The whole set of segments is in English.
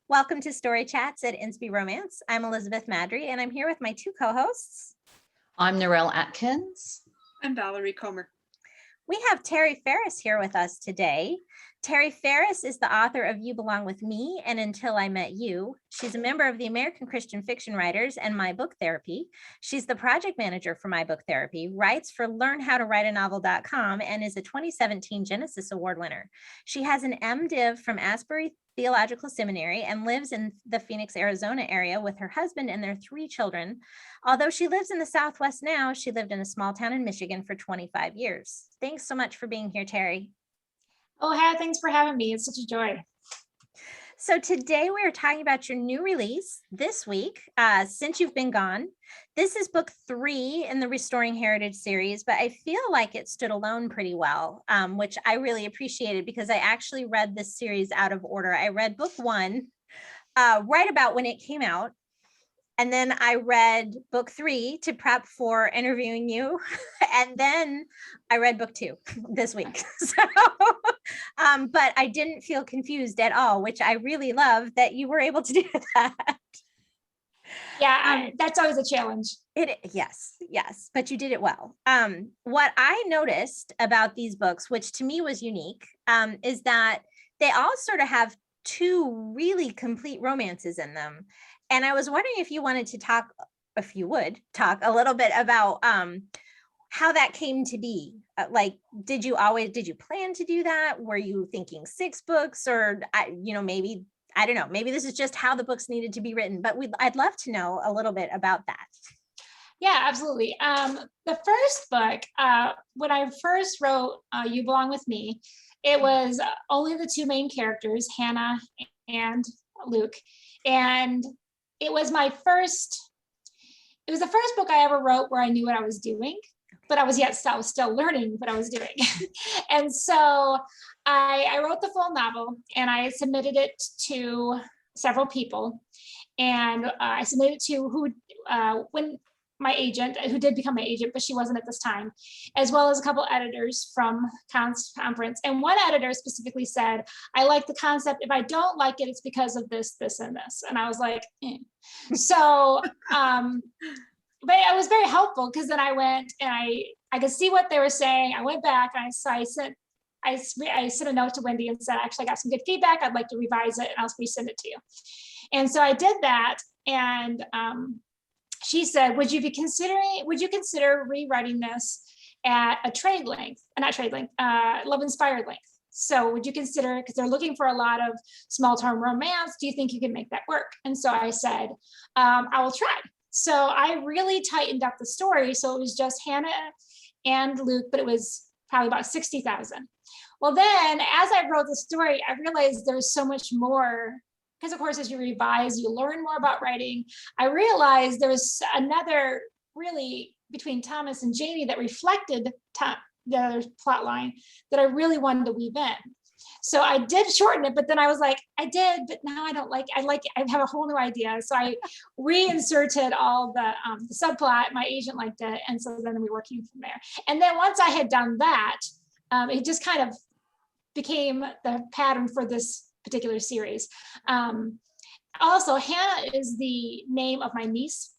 Welcome to Story Chats at Insby Romance. I'm Elizabeth Madry, and I'm here with my two co-hosts. I'm Narelle Atkins. I'm Valerie Comer. We have Tari Faris here with us today. Tari Faris is the author of You Belong With Me and Until I Met You. She's a member of the American Christian Fiction Writers and My Book Therapy. She's the project manager for My Book Therapy, writes for LearnHowToWriteANovel.com, and is a 2017 Genesis Award winner. She has an MDiv from Asbury Theological Seminary and lives in the Phoenix, Arizona area with her husband and their 3 children. Although she lives in the Southwest now, she lived in a small town in Michigan for 25 years. Thanks so much for being here, Tari. Oh, hey, thanks for having me. It's such a joy. So today we are talking about your new release this week, Since You've Been Gone. This is book 3 in the Restoring Heritage series, but I feel like it stood alone pretty well, which I really appreciated because I actually read this series out of order. I read book 1 right about when it came out. And then I read book 3 to prep for interviewing you. And then I read book 2 this week. So, but I didn't feel confused at all, which I really love that you were able to do that. Yeah, that's always a challenge. Yes, but you did it well. What I noticed about these books, which to me was unique, is that they all sort of have 2 really complete romances in them. And I was wondering if you wanted to talk, if you would talk a little bit about how that came to be. Did you plan to do that? Were you thinking 6 books, or maybe, I don't know, maybe this is just how the books needed to be written, but I'd love to know a little bit about that. Yeah, absolutely. The first book, when I first wrote You Belong With Me, it was only the 2 main characters, Hannah and Luke. And it was the first book I ever wrote where I knew what I was doing, but I was still learning what I was doing. And so I wrote the full novel and I submitted it to several people. And I submitted it to my agent, who did become my agent, but she wasn't at this time, as well as a couple editors from conference. And one editor specifically said, I like the concept. If I don't like it, it's because of this, this, and this. And I was like, eh. So, but it was very helpful because then I went and I could see what they were saying. I went back and I sent a note to Wendy and said, actually, I got some good feedback. I'd like to revise it and I'll resend it to you. And so I did that. And she said, would you consider rewriting this at a love inspired length? So would you consider, because they're looking for a lot of small term romance, do you think you can make that work? And so I said, I will try. So I really tightened up the story. So it was just Hannah and Luke, but it was probably about 60,000. Well, then as I wrote the story, I realized there was so much more. Because of course, as you revise, you learn more about writing. I realized there was another really between Thomas and Jamie that reflected the other plot line that I really wanted to weave in. So I did shorten it, but then I was like, I did, but now I don't like it. I have a whole new idea. So I reinserted all the subplot. My agent liked it. And so then we were working from there. And then once I had done that, it just kind of became the pattern for this particular series. Also, Hannah is the name of my niece.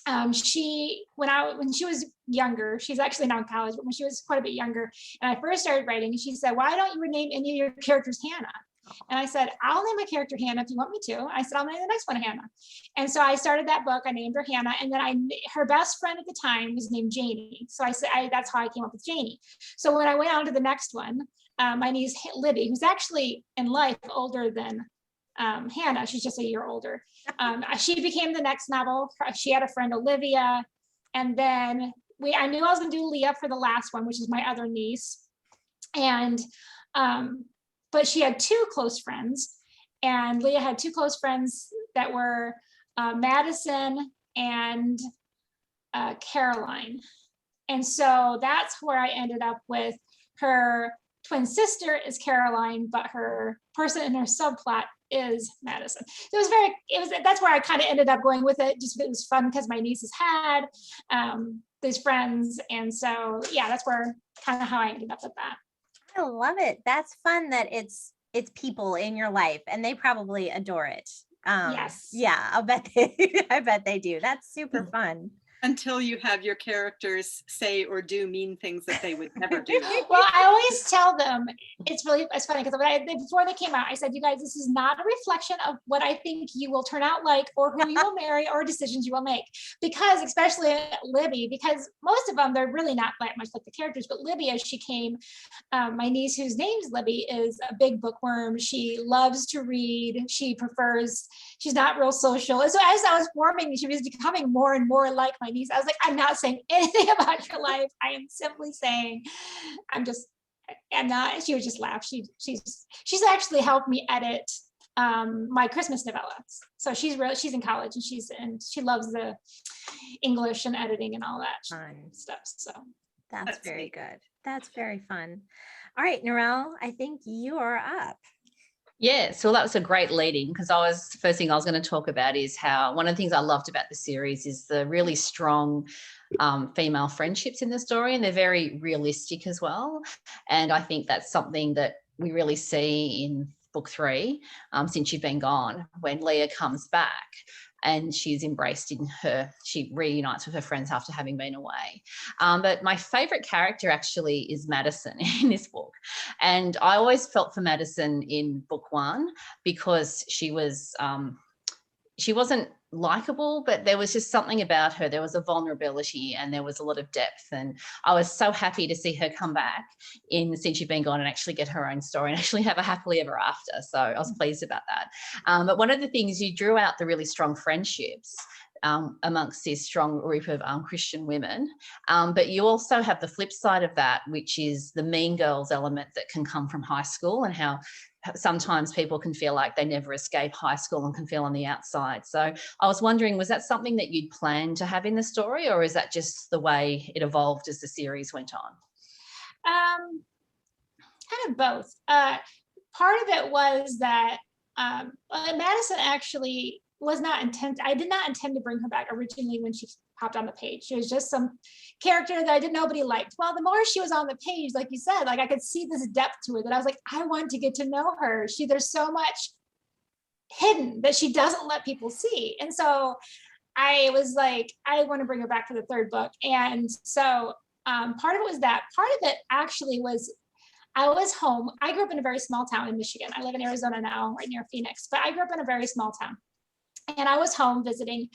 When she was younger, she's actually now in college, but when she was quite a bit younger, and I first started writing, she said, why don't you rename any of your characters Hannah? And I said, I'll name my character Hannah if you want me to. I said, I'll name the next one Hannah. And so I started that book. I named her Hannah. And then her best friend at the time was named Janie. So I said, that's how I came up with Janie. So when I went on to the next one, my niece Libby, who's actually in life older than Hannah, she's just a year older. She became the next novel. She had a friend, Olivia. And then I knew I was gonna do Leah for the last one, which is my other niece. And, but she had 2 close friends, and Leah had 2 close friends that were Madison and Caroline. And so that's where I ended up with. Her twin sister is Caroline, but her person in her subplot is Madison. So that's where I kind of ended up going with it. Just it was fun because my nieces had these friends. And so, yeah, that's where kind of how I ended up with that. I love it. That's fun that it's it's people in your life, and they probably adore it. Yes. Yeah, I'll bet I bet they do. That's super fun. Until you have your characters say or do mean things that they would never do. Well, I always tell them, it's funny because before they came out, I said, you guys, this is not a reflection of what I think you will turn out like, or who you will marry, or decisions you will make. Because especially Libby, because most of them, they're really not that much like the characters, but Libby, as she came, my niece, whose name's Libby, is a big bookworm. She loves to read. She's not real social. And so as I was forming, she was becoming more and more like my niece. I was like, I'm not saying anything about your life. I am simply saying, I'm not. And she would just laugh. She's actually helped me edit my Christmas novellas. So she's in college, and she loves the English and editing and all that Fun stuff. So that's very good. That's very fun. All right, Narelle, I think you are up. Yeah, so that was a great leading, because first thing I was going to talk about is how one of the things I loved about the series is the really strong female friendships in the story, and they're very realistic as well. And I think that's something that we really see in book 3, Since You've Been Gone, when Leah comes back and she's embraced she reunites with her friends after having been away. But my favorite character actually is Madison in this book. And I always felt for Madison in book 1 because she wasn't likable, but there was just something about her. There was a vulnerability and there was a lot of depth. And I was so happy to see her come back in Since You've Been Gone and actually get her own story and actually have a happily ever after. So I was pleased about that. But one of the things, you drew out the really strong friendships amongst this strong group of Christian women. But you also have the flip side of that, which is the mean girls element that can come from high school, and how sometimes people can feel like they never escape high school and can feel on the outside. So I was wondering, was that something that you'd planned to have in the story, or is that just the way it evolved as the series went on? Kind of both. Part of it was that Madison actually was not I did not intend to bring her back originally when she popped on the page. She was just some character that nobody liked. Well, the more she was on the page, like you said, like I could see this depth to her that I was like, I want to get to know her. There's so much hidden that she doesn't let people see. And so I was like, I want to bring her back for the 3rd book. And so part of it was that. Part of it actually was, I was home. I grew up in a very small town in Michigan. I live in Arizona now, right near Phoenix, but I grew up in a very small town. And I was home visiting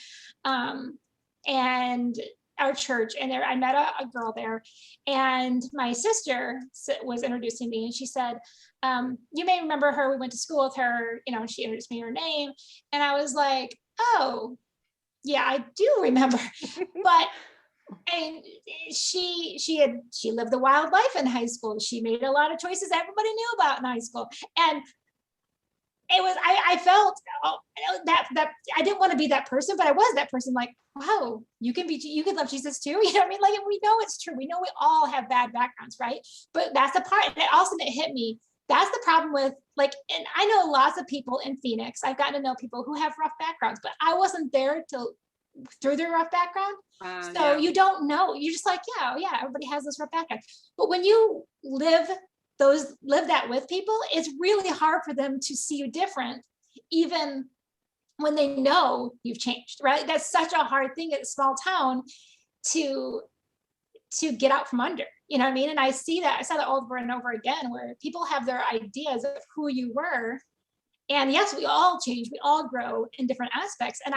and our church, and there I met a girl there, and my sister was introducing me, and she said, you may remember her, we went to school with her, and she introduced me her name, and I was like, oh yeah, I do remember. But and she lived a wild life in high school. She made a lot of choices everybody knew about in high school, and it was, I felt that I didn't want to be that person, but I was that person. Like, wow, you can love Jesus too. You know what I mean? Like, we know it's true. We know we all have bad backgrounds, right? But that's the part that also that hit me. That's the problem with, like, and I know lots of people in Phoenix. I've gotten to know people who have rough backgrounds, but I wasn't there through their rough background. So you don't know. You're just like, yeah, everybody has this rough background. But when you live that with people, it's really hard for them to see you different, even when they know you've changed, right? That's such a hard thing in a small town to get out from under, you know what I mean? And I saw that over and over again, where people have their ideas of who you were. And yes, we all change, we all grow in different aspects. And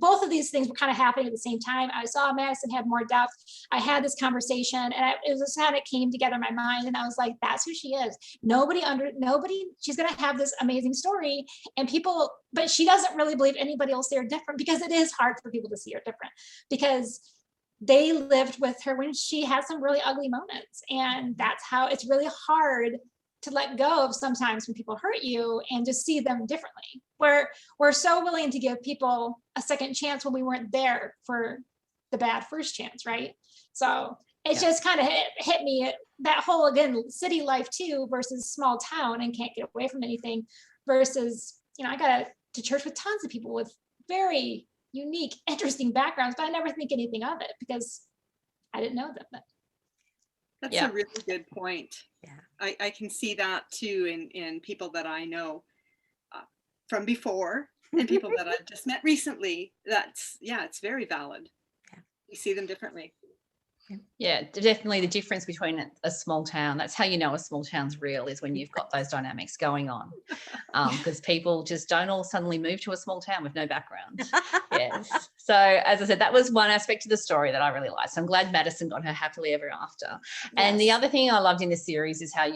both of these things were kind of happening at the same time. I saw Madison had more depth. I had this conversation, and it was just kind of came together in my mind. And I was like, that's who she is. She's going to have this amazing story, but she doesn't really believe anybody will see her different, because it is hard for people to see her different, because they lived with her when she had some really ugly moments. And that's how it's really hard to let go of sometimes when people hurt you and just see them differently. We're so willing to give people a second chance when we weren't there for the bad first chance, right? So it's just kind of hit me, that whole, again, city life too versus small town and can't get away from anything, versus, I got to church with tons of people with very unique, interesting backgrounds, but I never think anything of it because I didn't know them. That's a really good point. Yeah. I can see that too in people that I know from before and people that I've just met recently. It's very valid. Yeah. We see them differently. Yeah, definitely the difference between a small town. That's how you know a small town's real, is when you've got those dynamics going on. Because people just don't all suddenly move to a small town with no background. Yes. So as I said, that was one aspect of the story that I really liked. So I'm glad Madison got her happily ever after. And the Yes. other thing I loved in the series is how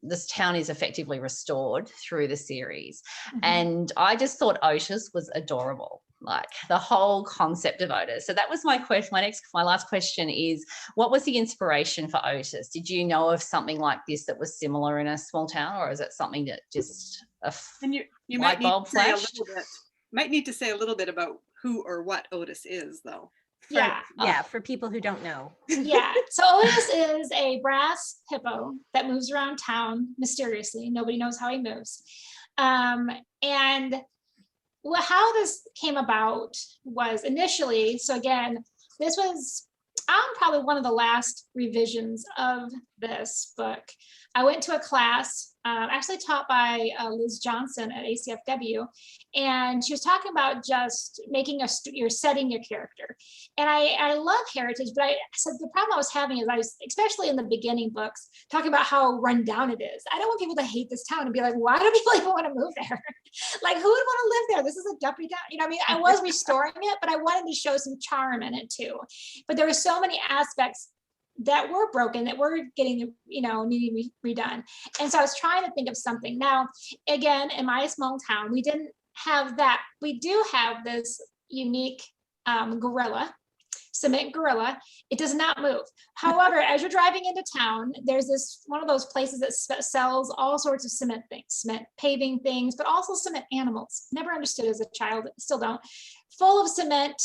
this town is effectively restored through the series. Mhm. And I just thought Otis was adorable. Like the whole concept of Otis. So that was my question. My last question is, what was the inspiration for Otis? Did you know of something like this that was similar in a small town, or is it something that just And you light might need bulb to say flashed? might need to say a little bit about who or what Otis is, though. For people who don't know. Yeah. So Otis is a brass hippo that moves around town mysteriously. Nobody knows how he moves. And how this came about was initially, so again, this was probably one of the last revisions of this book. I went to a class actually taught by Liz Johnson at ACFW, and she was talking about just making you're setting your character. And I love heritage, but I said the problem I was having is especially in the beginning books, talking about how run down it is. I don't want people to hate this town and be like, why do people even want to move there? Like, who would want to live there? This is a dumpy town. You know, I mean, I was restoring it, but I wanted to show some charm in it too. But there were so many aspects that were broken, that were getting, needing redone. And so I was trying to think of something. Now, again, in my small town, we didn't have that. We do have this unique gorilla, cement gorilla. It does not move. However, as you're driving into town, there's this one of those places that sells all sorts of cement things, cement paving things, but also cement animals. Never understood as a child, still don't. Full of cement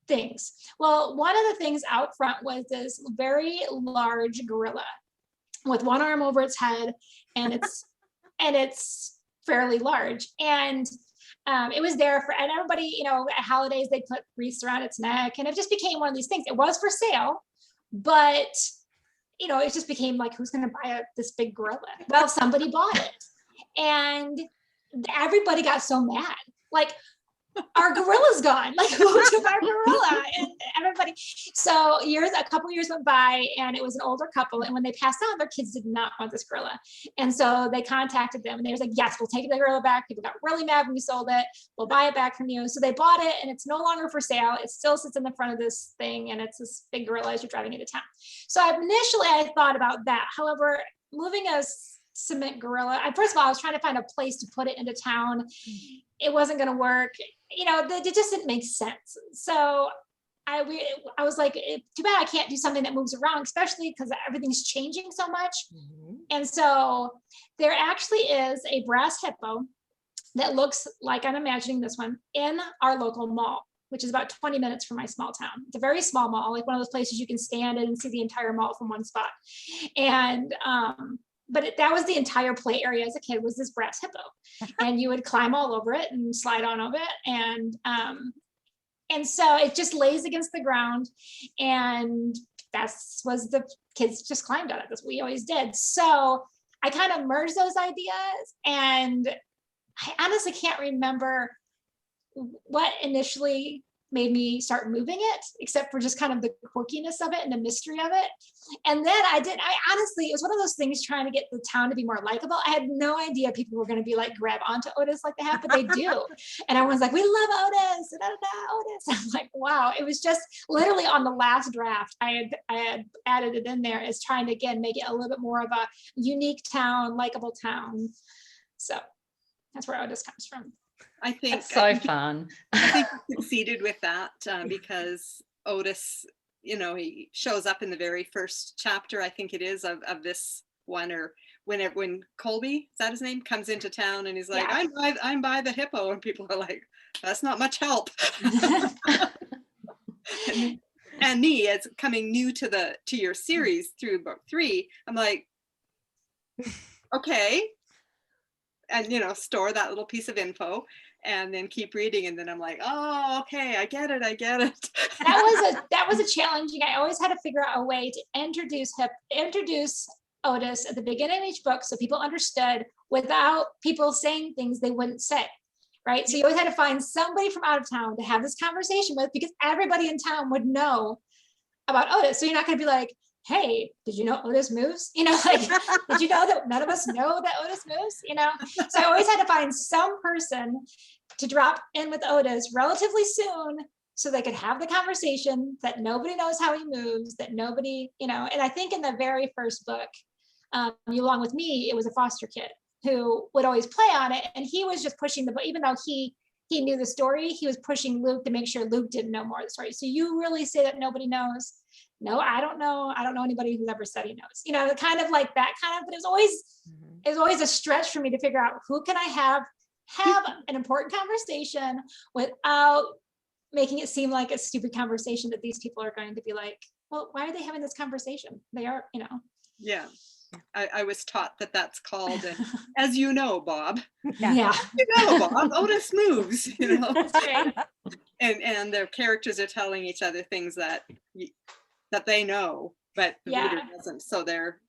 things. Well, one of the things out front was this very large gorilla with one arm over its head, and it's fairly large. And it was there and everybody, at holidays, they put wreaths around its neck, and it just became one of these things. It was for sale, but it just became like, who's going to buy this big gorilla? Well, somebody bought it, and everybody got so mad. Like, our gorilla's gone. Like, who took our gorilla? And everybody. So a couple years went by, and it was an older couple. And when they passed out, their kids did not want this gorilla. And so they contacted them, and they was like, yes, we'll take the gorilla back. People got really mad when we sold it. We'll buy it back from you. So they bought it, and it's no longer for sale. It still sits in the front of this thing, and it's this big gorilla as you're driving into town. So initially I thought about that. However, moving a cement gorilla, first of all, I was trying to find a place to put it into town. It wasn't going to work. It just didn't make sense. So I was like, too bad I can't do something that moves around, especially because everything's changing so much. Mm-hmm. And so there actually is a brass hippo that looks like I'm imagining this one in our local mall, which is about 20 minutes from my small town. It's a very small mall, like one of those places you can stand in and see the entire mall from one spot. And but that was the entire play area as a kid, was this brass hippo. And you would climb all over it and slide on over it. And so it just lays against the ground. And the kids just climbed on it. That's what we always did. So I kind of merged those ideas. And I honestly can't remember what initially made me start moving it, except for just kind of the quirkiness of it and the mystery of it. And then I honestly, it was one of those things trying to get the town to be more likable. I had no idea people were going to be like, grab onto Otis like they have, but they do. And everyone's like, we love Otis, Otis. I'm like, wow. It was just literally on the last draft, I had added it in there as trying to, again, make it a little bit more of a unique town, likable town. So that's where Otis comes from. I think that's so fun. I think we succeeded with that because Otis, he shows up in the very first chapter, I think it is, of this one, or when Colby, is that his name, comes into town and he's like, yeah. I'm by the hippo, and people are like, that's not much help. and me, as coming new to your series through book 3, I'm like, okay. And store that little piece of info and then keep reading, and then I'm like, oh, okay, I get it. That was a challenging. I always had to figure out a way to introduce Otis at the beginning of each book so people understood without people saying things they wouldn't say, right? So you always had to find somebody from out of town to have this conversation with, because everybody in town would know about Otis. So you're not going to be like, hey, did you know Otis moves? You know, like, did you know that none of us know that Otis moves? You know, so I always had to find some person to drop in with Otis relatively soon so they could have the conversation that nobody knows how he moves, that nobody, you know. And I think in the very first book, You Along With Me, it was a foster kid who would always play on it. And he was just pushing the book, even though he knew the story, he was pushing Luke to make sure Luke didn't know more of the story. So you really say that nobody knows? No, I don't know. I don't know anybody who's ever said he knows. You know, kind of like that kind of, but it was always a stretch for me to figure out who can I have an important conversation without making it seem like a stupid conversation that these people are going to be like, well, why are they having this conversation? They are, you know. Yeah. I was taught that that's called, as you know, Bob. Yeah. You know, Bob, Otis moves, you know. That's right. And their characters are telling each other things that they know, but the reader doesn't. So they're,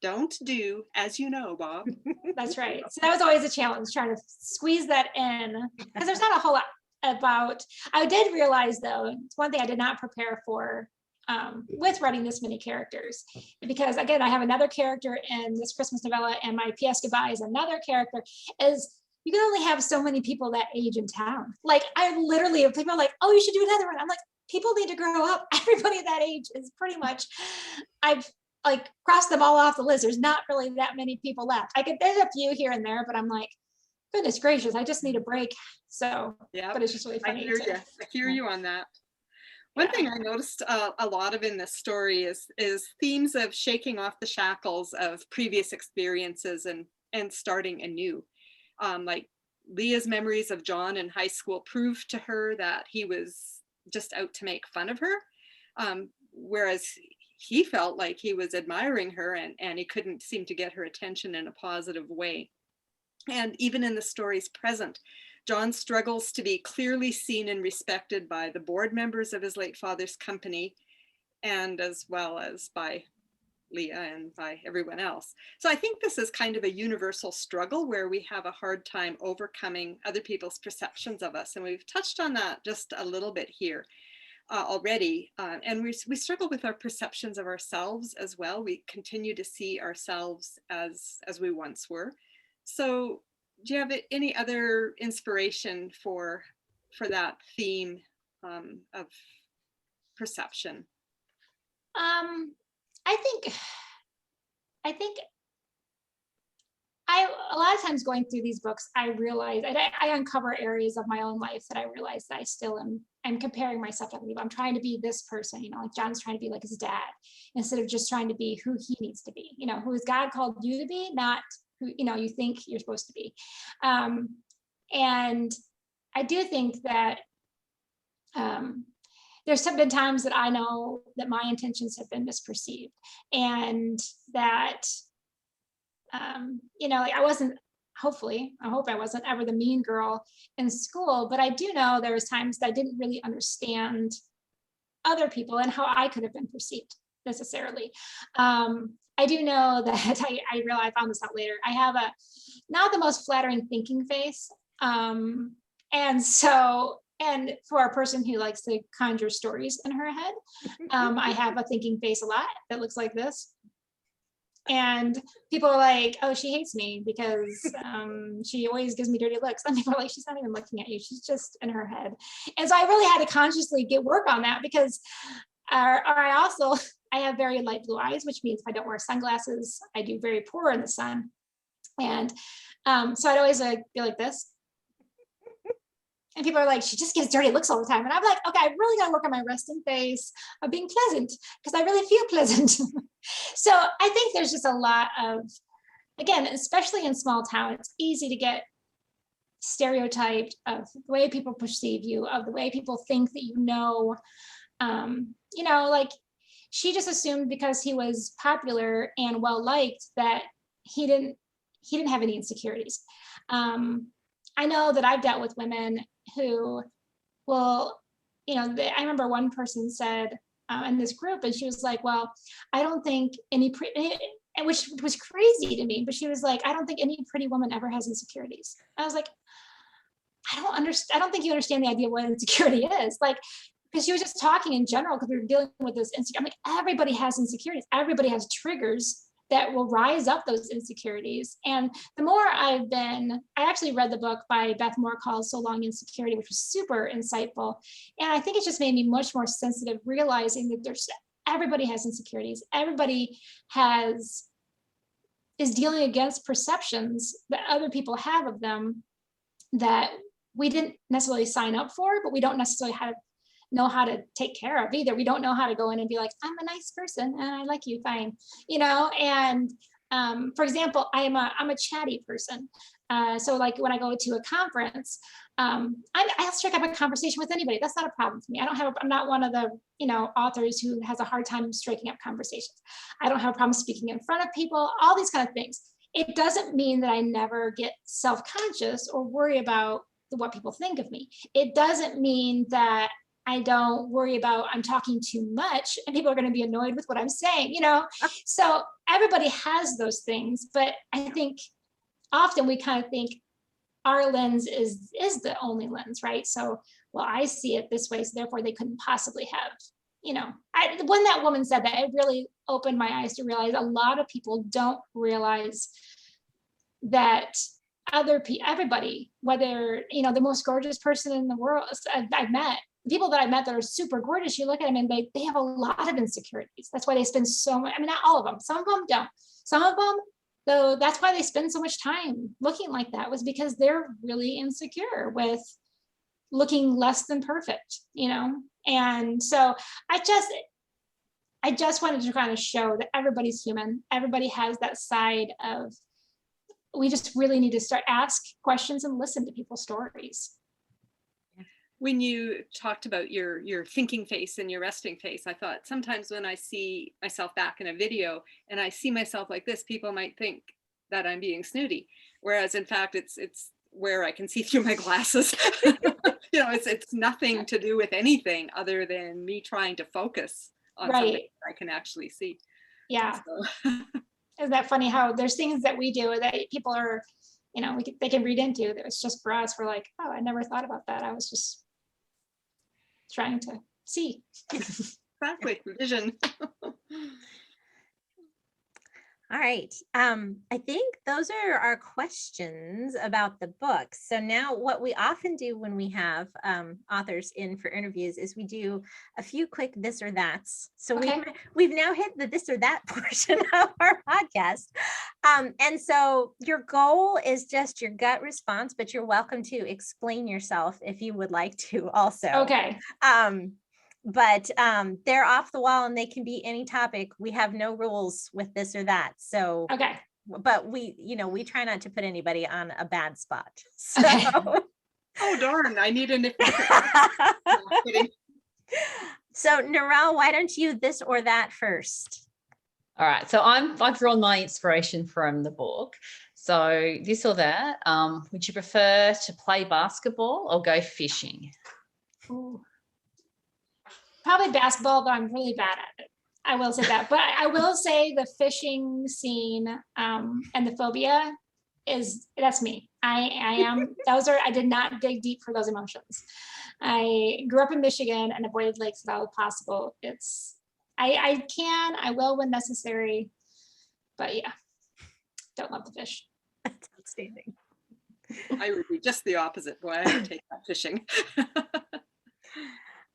don't do as you know, Bob. That's right. So that was always a challenge, trying to squeeze that in, because there's not a whole lot about. I did realize, though, it's one thing I did not prepare for with writing this many characters, because again, I have another character in this Christmas novella, and my P.S. Goodbye is another character. Is you can only have so many people that age in town. Like, I literally have people like, oh, you should do another one. I'm like, people need to grow up. Everybody that age is pretty much, I've like crossed them all off the list. There's not really that many people left. There's a few here and there, but I'm like, goodness gracious, I just need a break. So, but it's just really funny. I hear you on that. One thing I noticed a lot of in this story is themes of shaking off the shackles of previous experiences and starting anew. Like Leah's memories of John in high school proved to her that he was just out to make fun of her, whereas he felt like he was admiring her, and he couldn't seem to get her attention in a positive way. And even in the story's present, John struggles to be clearly seen and respected by the board members of his late father's company, and as well as by Leah and by everyone else. So I think this is kind of a universal struggle where we have a hard time overcoming other people's perceptions of us. And we've touched on that just a little bit here already. And we struggle with our perceptions of ourselves as well. We continue to see ourselves as we once were. So do you have any other inspiration for that theme of perception? I think a lot of times going through these books, I realize I uncover areas of my own life that I realize that I still am comparing myself to other people. I'm trying to be this person, you know, like John's trying to be like his dad, instead of just trying to be who he needs to be, you know, who has God called you to be, not who, you know, you think you're supposed to be. And I do think that there's been times that I know that my intentions have been misperceived, and that, you know, like I hope I wasn't ever the mean girl in school, but I do know there was times that I didn't really understand other people and how I could have been perceived necessarily. I do know that I realized, I found this out later, I have not the most flattering thinking face. And for a person who likes to conjure stories in her head, I have a thinking face a lot that looks like this. And people are like, oh, she hates me because she always gives me dirty looks. And people are like, she's not even looking at you. She's just in her head. And so I really had to consciously get work on that, because I have very light blue eyes, which means if I don't wear sunglasses, I do very poor in the sun. And so I'd always be like this. And people are like, she just gives dirty looks all the time. And I'm like, okay, I really got to work on my resting face of being pleasant, because I really feel pleasant. So I think there's just a lot of, again, especially in small town, it's easy to get stereotyped of the way people perceive you, of the way people think that you know, like she just assumed because he was popular and well-liked that he didn't have any insecurities. I know that I've dealt with women who will, I remember one person said, in this group, and she was like, well, I don't think any which was crazy to me, but she was like, I don't think any pretty woman ever has insecurities. I was like, I don't understand. I don't think you understand the idea of what insecurity is. Like, because she was just talking in general, because we were dealing with this insecurity. I'm like, everybody has insecurities. Everybody has triggers that will rise up those insecurities. And the more I actually read the book by Beth Moore called So Long Insecurity, which was super insightful. And I think it just made me much more sensitive, realizing that everybody has insecurities. Everybody is dealing against perceptions that other people have of them that we didn't necessarily sign up for, but we don't necessarily know how to take care of either. We don't know how to go in and be like, I'm a nice person and I like you, fine, and for example, I'm a chatty person. So like when I go to a conference, I'll strike up a conversation with anybody. That's not a problem for me. I'm not one of the, authors who has a hard time striking up conversations. I don't have a problem speaking in front of people, all these kind of things. It doesn't mean that I never get self-conscious or worry about what people think of me. It doesn't mean that I don't worry about I'm talking too much and people are going to be annoyed with what I'm saying, So everybody has those things, but I think often we kind of think our lens is the only lens, right? So, well, I see it this way, so therefore they couldn't possibly have, when that woman said that, it really opened my eyes to realize a lot of people don't realize that everybody, whether, the most gorgeous person in the world I've met, people that I met that are super gorgeous, you look at them and they have a lot of insecurities. That's why they spend so much, not all of them, some of them don't. Some of them, though, that's why they spend so much time looking like that, was because they're really insecure with looking less than perfect, And so I just wanted to kind of show that everybody's human. Everybody has that side of, we just really need to start ask questions and listen to people's stories. When you talked about your thinking face and your resting face, I thought sometimes when I see myself back in a video and I see myself like this, people might think that I'm being snooty. Whereas in fact, it's where I can see through my glasses. It's nothing to do with anything other than me trying to focus on something I can actually see. Yeah. So. Isn't that funny how there's things that we do that people are, they can read into, that it's just for us. We're like, oh, I never thought about that. I was just trying to see. Exactly, vision. All right. I think those are our questions about the book. So now what we often do when we have authors in for interviews is we do a few quick this or that's. So we've now hit the this or that portion of our podcast. And so your goal is just your gut response, but you're welcome to explain yourself if you would like to also. Okay. But they're off the wall and they can be any topic. We have no rules with this or that. So, okay. But we try not to put anybody on a bad spot. So. Okay. Oh, darn. I need an. So Narelle, why don't you this or that first? All right. So I've drawn my inspiration from the book. So this or that, would you prefer to play basketball or go fishing? Ooh. Probably basketball, but I'm really bad at it. I will say that. But I will say the fishing scene and the phobia that's me. I did not dig deep for those emotions. I grew up in Michigan and avoided lakes if at all possible. I will when necessary, but yeah, don't love the fish. That's outstanding. I would be just the opposite. Boy, I would take that fishing. All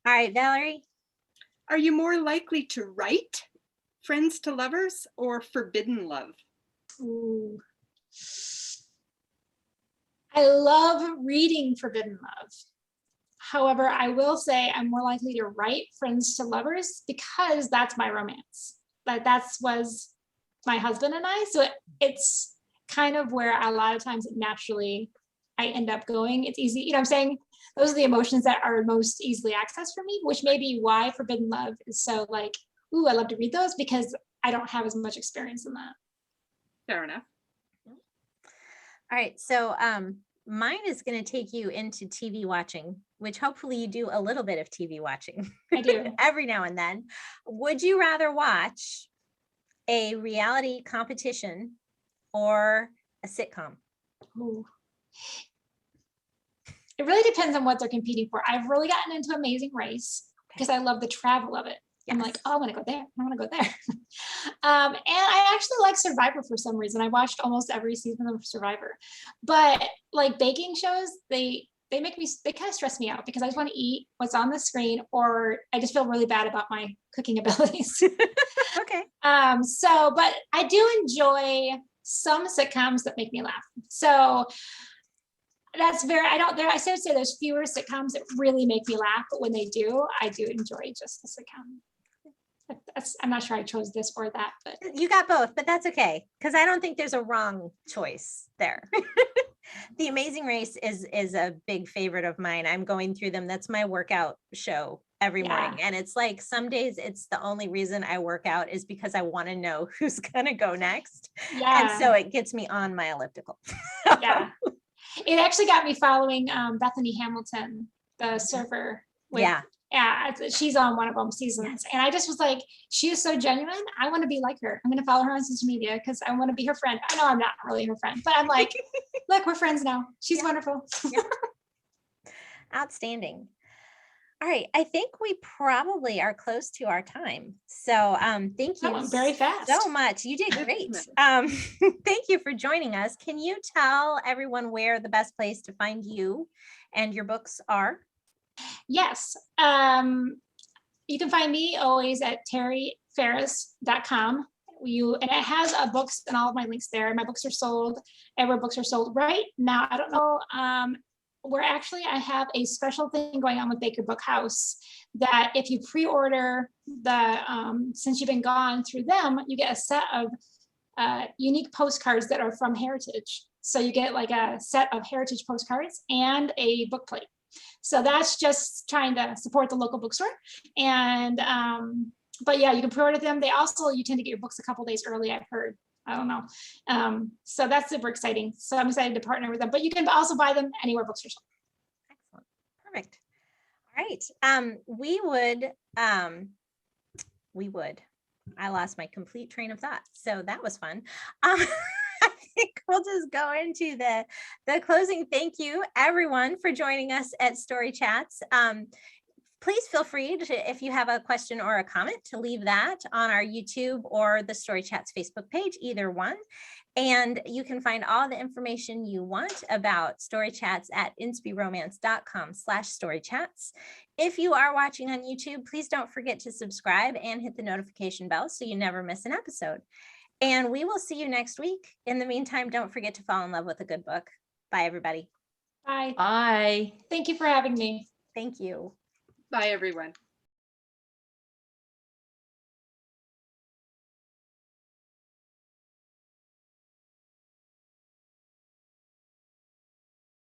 right, Valerie. Are you more likely to write friends to lovers or forbidden love? Ooh. I love reading forbidden love. However, I will say I'm more likely to write friends to lovers because that's my romance. That was my husband and I. So it's kind of where a lot of times naturally I end up going. It's easy, you know what I'm saying? Those are the emotions that are most easily accessed for me, which may be why forbidden love is so like, ooh, I love to read those because I don't have as much experience in that. Fair enough. All right. So Mine is going to take you into TV watching, which hopefully you do a little bit of TV watching. I do. Every now and then. Would you rather watch a reality competition or a sitcom? Ooh. It really depends on what they're competing for. I've really gotten into Amazing Race because I love the travel of it. I'm like, oh, I want to go there. I want to go there. And I actually like Survivor for some reason. I watched almost every season of Survivor. But like baking shows, they kind of stress me out because I just want to eat what's on the screen, or I just feel really bad about my cooking abilities. Okay. But I do enjoy some sitcoms that make me laugh. So that's I should say there's fewer sitcoms that really make me laugh, but when they do, I do enjoy just the sitcom. I'm not sure I chose this or that, but You got both, but that's okay. Because I don't think there's a wrong choice there. The Amazing Race is a big favorite of mine. I'm going through them. That's my workout show every morning. And it's like some days it's the only reason I work out is because I want to know who's going to go next. And so it gets me on my elliptical. Yeah. It actually got me following Bethany Hamilton, the surfer. Yeah, she's on one of them seasons. And I just was like, she is so genuine. I want to be like her. I'm going to follow her on social media because I want to be her friend. I know I'm not really her friend, but I'm like, look, we're friends now. She's wonderful. Outstanding. All right. I think we probably are close to our time. So thank That you went very fast. so much. You did great. Thank you for joining us. Can you tell everyone where the best place to find you and your books are? Yes. You can find me always at tarifaris.com. And it has books and all of my links there. My books are sold. Everywhere books are sold right now. I don't know. I have a special thing going on with Baker Book House that if you pre-order the Since You've Been Gone through them, you get a set of unique postcards that are from Heritage. So you get like a set of Heritage postcards and a book plate. So that's just trying to support the local bookstore. And but yeah, you can pre-order them. You tend to get your books a couple days early, I've heard. I don't know. So that's super exciting. So I'm excited to partner with them. But you can also buy them anywhere books are sold. Excellent. Perfect. All right. We would. I lost my complete train of thought. So that was fun. I think we'll just go into the closing. Thank you, everyone, for joining us at Story Chats. Please feel free to, if you have a question or a comment, to leave that on our YouTube or the Story Chats Facebook page, either one. And you can find all the information you want about Story Chats at inspyromance.com/storychats. If you are watching on YouTube, please don't forget to subscribe and hit the notification bell so you never miss an episode. And we will see you next week. In the meantime, don't forget to fall in love with a good book. Bye, everybody. Bye. Bye. Thank you for having me. Thank you. Bye, everyone.